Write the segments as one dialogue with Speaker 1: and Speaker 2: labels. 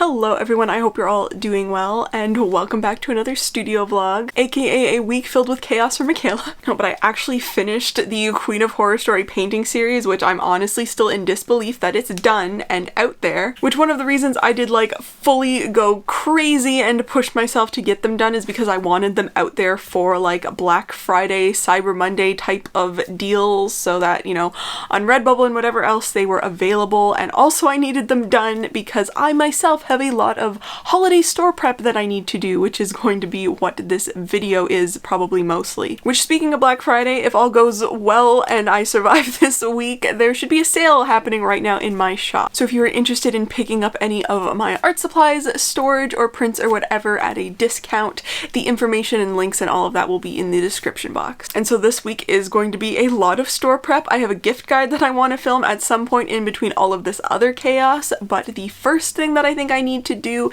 Speaker 1: Hello everyone, I hope you're all doing well, and welcome back to another studio vlog, aka a week filled with chaos for Michaela. No, but I actually finished the Queen of Horror Story painting series, which I'm honestly still in disbelief that it's done and out there. Which one of the reasons I did like fully go crazy and push myself to get them done is because I wanted them out there for like Black Friday, Cyber Monday type of deals, so that, you know, on Redbubble and whatever else they were available. And also I needed them done because I myself have a lot of holiday store prep that I need to do, which is going to be what this video is probably mostly. Which, speaking of Black Friday, if all goes well and I survive this week, there should be a sale happening right now in my shop. So if you're interested in picking up any of my art supplies, storage, or prints or whatever at a discount, the information and links and all of that will be in the description box. And so this week is going to be a lot of store prep. I have a gift guide that I want to film at some point in between all of this other chaos, but the first thing that I think I need to do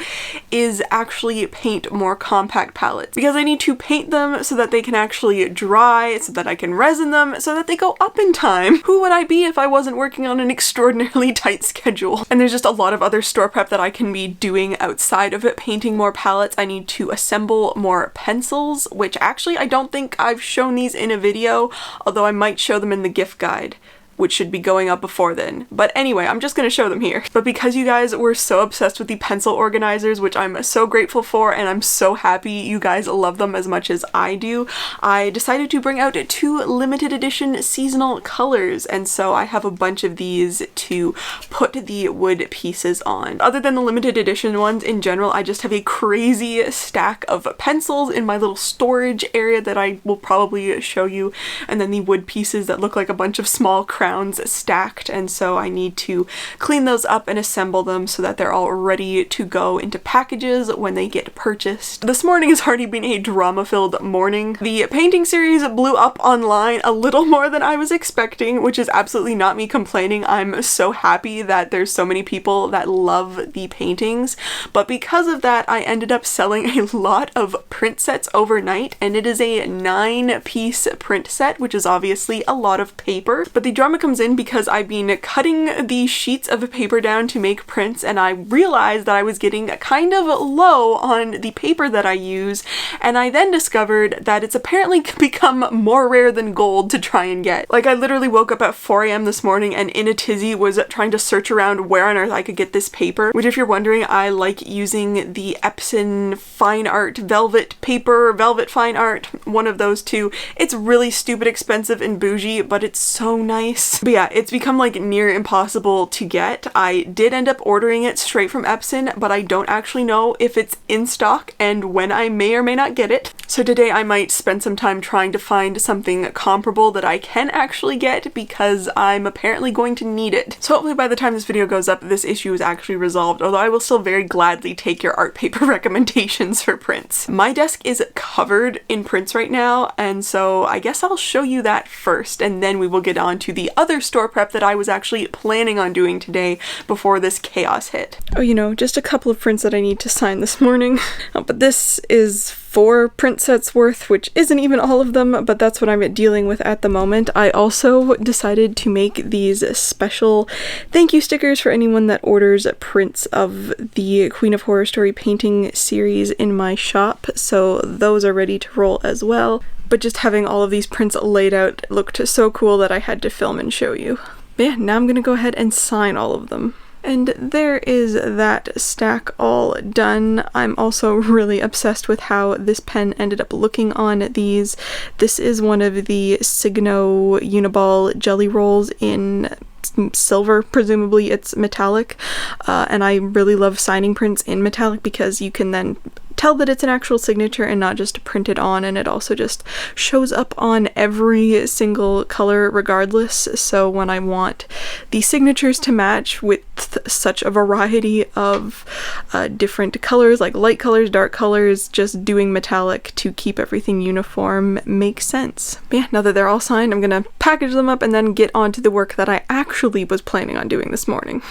Speaker 1: is actually paint more compact palettes, because I need to paint them so that they can actually dry, so that I can resin them, so that they go up in time. Who would I be if I wasn't working on an extraordinarily tight schedule? And there's just a lot of other store prep that I can be doing outside of it. Painting more palettes, I need to assemble more pencils, which actually I don't think I've shown these in a video, although I might show them in the gift guide, which should be going up before then. But anyway, I'm just gonna show them here. But because you guys were so obsessed with the pencil organizers, which I'm so grateful for, and I'm so happy you guys love them as much as I do, I decided to bring out 2 limited edition seasonal colors, and so I have a bunch of these to put the wood pieces on. Other than the limited edition ones, in general, I just have a crazy stack of pencils in my little storage area that I will probably show you, and then the wood pieces that look like a bunch of small crowns stacked, and so I need to clean those up and assemble them so that they're all ready to go into packages when they get purchased. This morning has already been a drama-filled morning. The painting series blew up online a little more than I was expecting, which is absolutely not me complaining. I'm so happy that there's so many people that love the paintings, but because of that I ended up selling a lot of print sets overnight, and it is a 9-piece print set, which is obviously a lot of paper. But the drama comes in because I've been cutting the sheets of paper down to make prints, and I realized that I was getting kind of low on the paper that I use, and I then discovered that it's apparently become more rare than gold to try and get. Like, I literally woke up at 4 a.m. this morning and in a tizzy was trying to search around where on earth I could get this paper, which, if you're wondering, I like using the Epson Fine Art Velvet paper, Velvet Fine Art, one of those two. It's really stupid expensive and bougie, but it's so nice. But yeah, it's become like near impossible to get. I did end up ordering it straight from Epson, but I don't actually know if it's in stock and when I may or may not get it. So today I might spend some time trying to find something comparable that I can actually get, because I'm apparently going to need it. So hopefully by the time this video goes up, this issue is actually resolved, although I will still very gladly take your art paper recommendations for prints. My desk is covered in prints right now, and so I guess I'll show you that first, and then we will get on to the other store prep that I was actually planning on doing today before this chaos hit. Oh, you know, just a couple of prints that I need to sign this morning. But this is 4 print sets worth, which isn't even all of them, but that's what I'm dealing with at the moment. I also decided to make these special thank you stickers for anyone that orders prints of the Queen of Horror Story painting series in my shop, so those are ready to roll as well. But just having all of these prints laid out looked so cool that I had to film and show you. But yeah, now I'm gonna go ahead and sign all of them. And there is that stack all done. I'm also really obsessed with how this pen ended up looking on these. This is one of the Signo Uniball jelly rolls in silver, presumably it's metallic, and I really love signing prints in metallic because you can then tell that it's an actual signature and not just print it on, and it also just shows up on every single color regardless. So when I want the signatures to match with such a variety of different colors, like light colors, dark colors, just doing metallic to keep everything uniform makes sense. But yeah, now that they're all signed, I'm gonna package them up and then get on to the work that I actually was planning on doing this morning.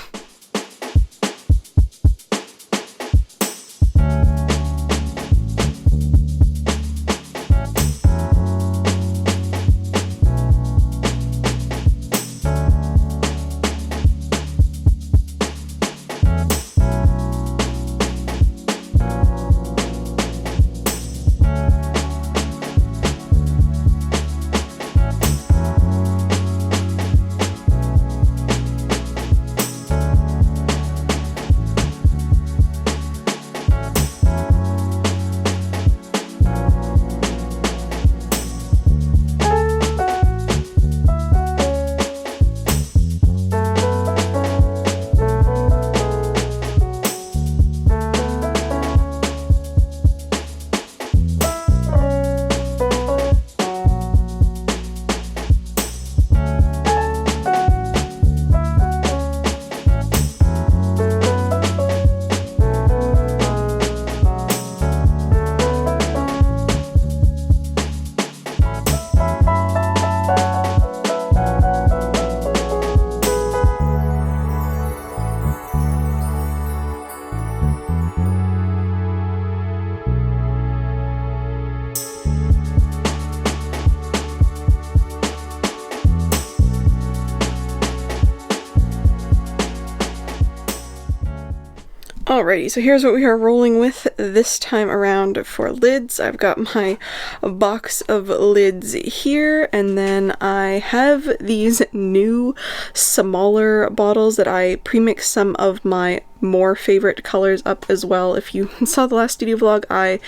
Speaker 1: Alrighty, so here's what we are rolling with this time around for lids. I've got my box of lids here, and then I have these new smaller bottles that I pre-mixed some of my more favorite colors up as well. If you saw the last studio vlog, I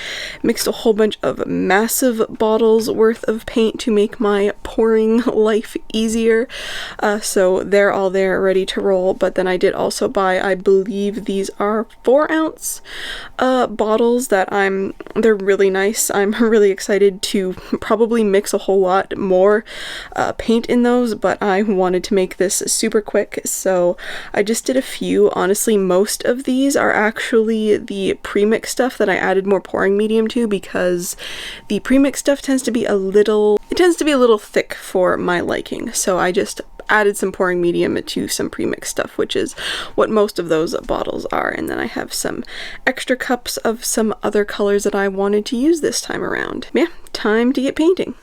Speaker 1: mixed a whole bunch of massive bottles worth of paint to make my pouring life easier. So they're all there ready to roll, but then I did also buy, I believe these are 4-ounce bottles that they're really nice. I'm really excited to probably mix a whole lot more paint in those, but I wanted to make this super quick, so I just did a few. Honestly, most of these are actually the premix stuff that I added more pouring medium to, because the premix stuff tends to be a little thick for my liking, so I just added some pouring medium to some premix stuff, which is what most of those bottles are. And then I have some extra cups of some other colors that I wanted to use this time around. Yeah, time to get painting.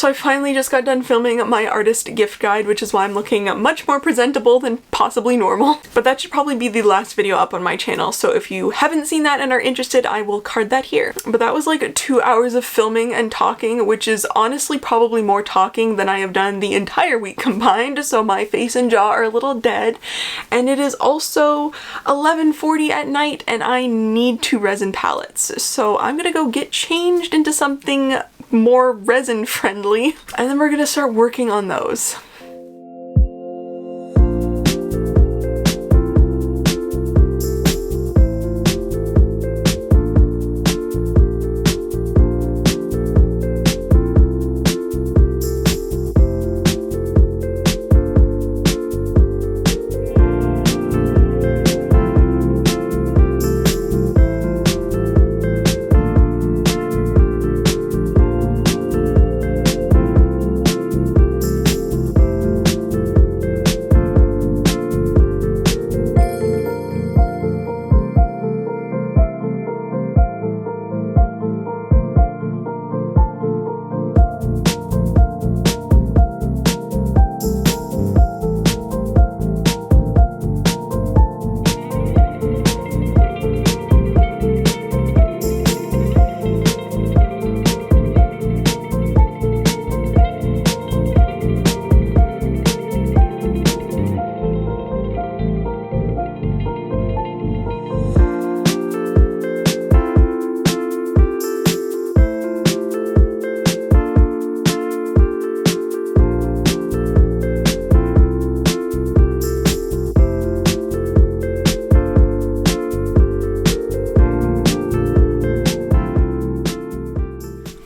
Speaker 1: I finally just got done filming my artist gift guide, which is why I'm looking much more presentable than possibly normal. But that should probably be the last video up on my channel, so if you haven't seen that and are interested, I will card that here. But that was like 2 hours of filming and talking, which is honestly probably more talking than I have done the entire week combined, so my face and jaw are a little dead. And it is also 11:40 at night and I need 2 resin palettes, so I'm gonna go get changed into something more resin friendly and then we're gonna start working on those.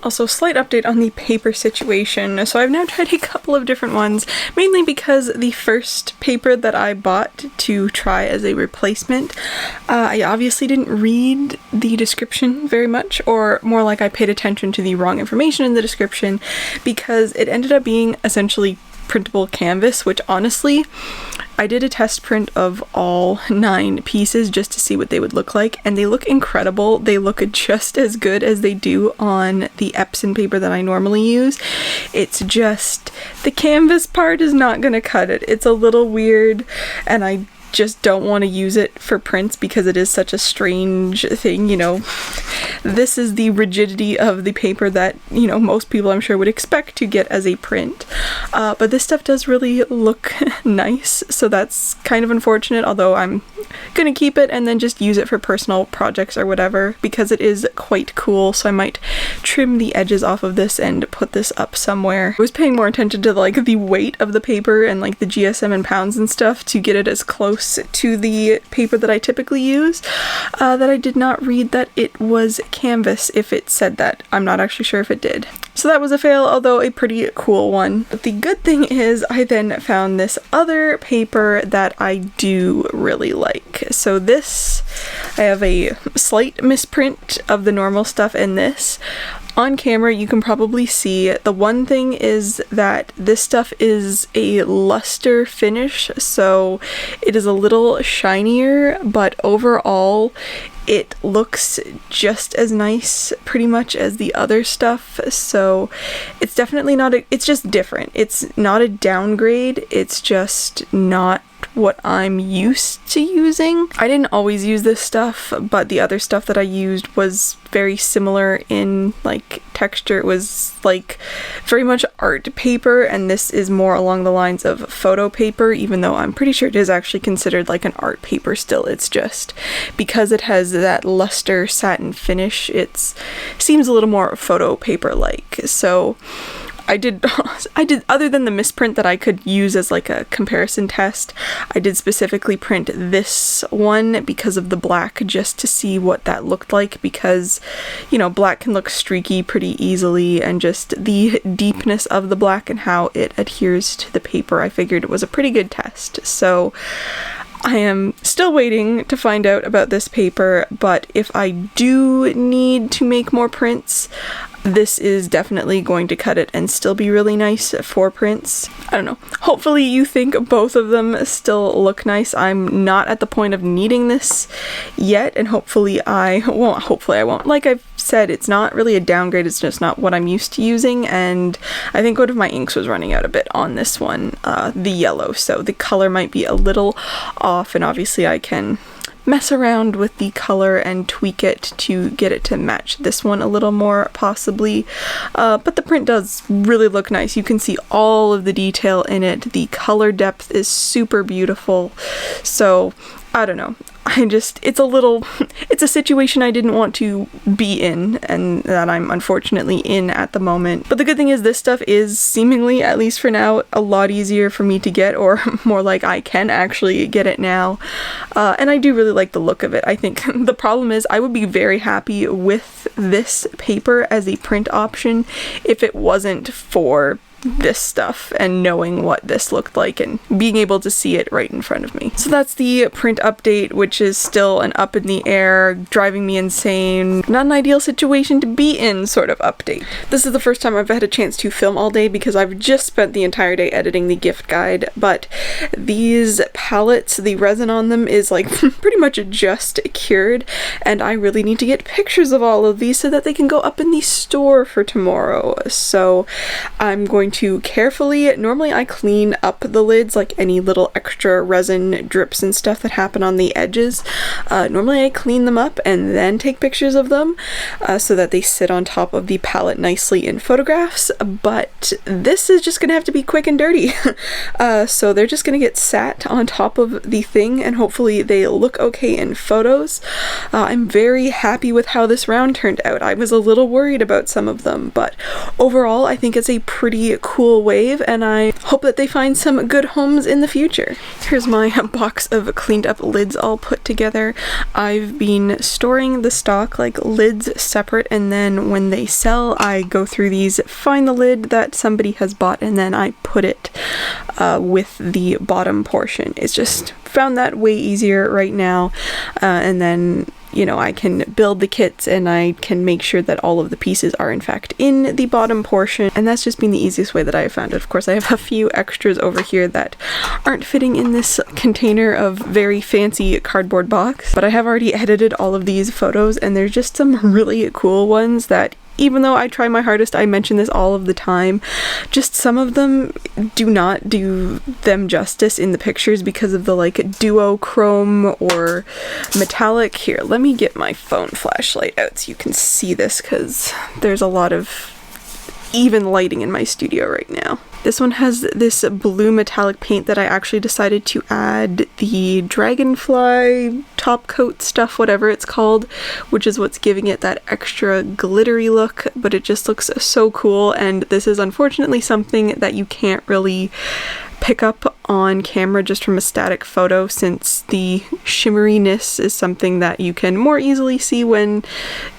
Speaker 1: Also, slight update on the paper situation. So I've now tried a couple of different ones, mainly because the first paper that I bought to try as a replacement, I obviously didn't read the description very much, or more like I paid attention to the wrong information in the description, because it ended up being essentially printable canvas, which honestly, I did a test print of all 9 pieces just to see what they would look like, and they look incredible. They look just as good as they do on the Epson paper that I normally use. It's just, the canvas part is not gonna cut it. It's a little weird, and I just don't want to use it for prints because it is such a strange thing, you know. This is the rigidity of the paper that, you know, most people I'm sure would expect to get as a print. But this stuff does really look nice, so that's kind of unfortunate, although I'm gonna keep it and then just use it for personal projects or whatever because it is quite cool, so I might trim the edges off of this and put this up somewhere. I was paying more attention to like the weight of the paper and like the GSM in pounds and stuff to get it as close to the paper that I typically use, that I did not read that it was canvas if it said that. I'm not actually sure if it did. So that was a fail, although a pretty cool one. But the good thing is I then found this other paper that I do really like. So this, I have a slight misprint of the normal stuff in this. On camera you can probably see the one thing is that this stuff is a luster finish, so it is a little shinier, but overall it looks just as nice pretty much as the other stuff, so it's definitely not a, it's just different. It's not a downgrade, it's just not what I'm used to using. I didn't always use this stuff, but the other stuff that I used was very similar in like texture. It was like very much art paper, and this is more along the lines of photo paper, even though I'm pretty sure it is actually considered like an art paper still. It's just because it has that luster satin finish, it seems a little more photo paper like. So I did, other than the misprint that I could use as like a comparison test, I did specifically print this one because of the black, just to see what that looked like, because, you know, black can look streaky pretty easily, and just the deepness of the black and how it adheres to the paper, I figured it was a pretty good test. So I am still waiting to find out about this paper, but if I do need to make more prints, this is definitely going to cut it and still be really nice for prints. I don't know. Hopefully you think both of them still look nice. I'm not at the point of needing this yet, and hopefully I won't. Like I've said, it's not really a downgrade, it's just not what I'm used to using, and I think one of my inks was running out a bit on this one, the yellow, so the color might be a little off, and obviously I can mess around with the color and tweak it to get it to match this one a little more possibly, but the print does really look nice. You can see all of the detail in it. The color depth is super beautiful, so I don't know. It's a situation I didn't want to be in, and that I'm unfortunately in at the moment. But the good thing is this stuff is seemingly, at least for now, a lot easier for me to get, or more like I can actually get it now. And I do really like the look of it. I think the problem is I would be very happy with this paper as a print option if it wasn't for this stuff and knowing what this looked like and being able to see it right in front of me. So that's the print update, which is still an up in the air, driving me insane, not an ideal situation to be in sort of update. This is the first time I've had a chance to film all day because I've just spent the entire day editing the gift guide, but these palettes, the resin on them is like pretty much just cured, and I really need to get pictures of all of these so that they can go up in the store for tomorrow. So I'm going to carefully, normally I clean up the lids, like any little extra resin drips and stuff that happen on the edges. Normally I clean them up and then take pictures of them so that they sit on top of the palette nicely in photographs, but this is just gonna have to be quick and dirty. So they're just gonna get sat on top of the thing and hopefully they look okay in photos. I'm very happy with how this round turned out. I was a little worried about some of them, but overall I think it's a pretty cool wave, and I hope that they find some good homes in the future. Here's my box of cleaned up lids all put together. I've been storing the stock like lids separate, and then when they sell I go through these, find the lid that somebody has bought, and then I put it with the bottom portion. It's just found that way easier right now, and then you know, I can build the kits and I can make sure that all of the pieces are in fact in the bottom portion, and that's just been the easiest way that I have found it. Of course, I have a few extras over here that aren't fitting in this container of very fancy cardboard box, but I have already edited all of these photos, and there's just some really cool ones that, even though I try my hardest, I mention this all of the time, just some of them do not do them justice in the pictures because of the like duochrome or metallic. Here, let me get my phone flashlight out so you can see this, because there's a lot of even lighting in my studio right now. This one has this blue metallic paint that I actually decided to add the dragonfly top coat stuff, whatever it's called, which is what's giving it that extra glittery look, but it just looks so cool, and this is unfortunately something that you can't really pick up on camera just from a static photo, since the shimmeriness is something that you can more easily see when,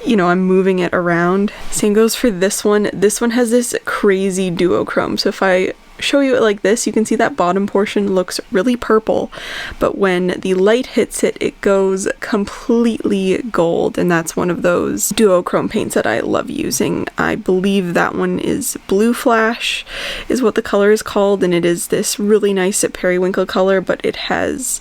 Speaker 1: you know, I'm moving it around. Same goes for this one. This one has this crazy duochrome, so if I show you it like this, you can see that bottom portion looks really purple, but when the light hits it, it goes completely gold, and that's one of those duochrome paints that I love using. I believe that one is Blue Flash is what the color is called, and it is this really nice periwinkle color, but it has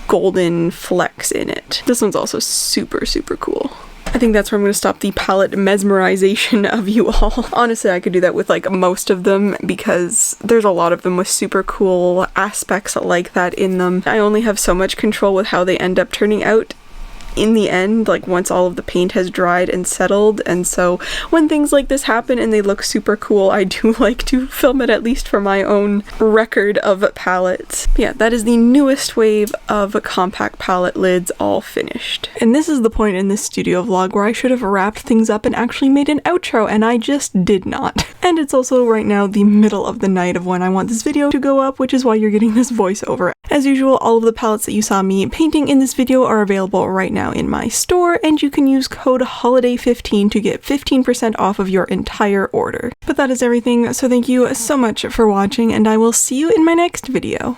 Speaker 1: golden flecks in it. This one's also super, super cool. I think that's where I'm going to stop the palette mesmerization of you all. Honestly, I could do that with like most of them because there's a lot of them with super cool aspects like that in them. I only have so much control with how they end up turning out in the end, like once all of the paint has dried and settled, and so when things like this happen and they look super cool, I do like to film it at least for my own record of palettes. But yeah, that is the newest wave of compact palette lids all finished. And this is the point in this studio vlog where I should have wrapped things up and actually made an outro, and I just did not. And it's also right now the middle of the night of when I want this video to go up, which is why you're getting this voiceover. As usual, all of the palettes that you saw me painting in this video are available right now in my store, and you can use code HOLIDAY15 to get 15% off of your entire order. But that is everything, so thank you so much for watching, and I will see you in my next video.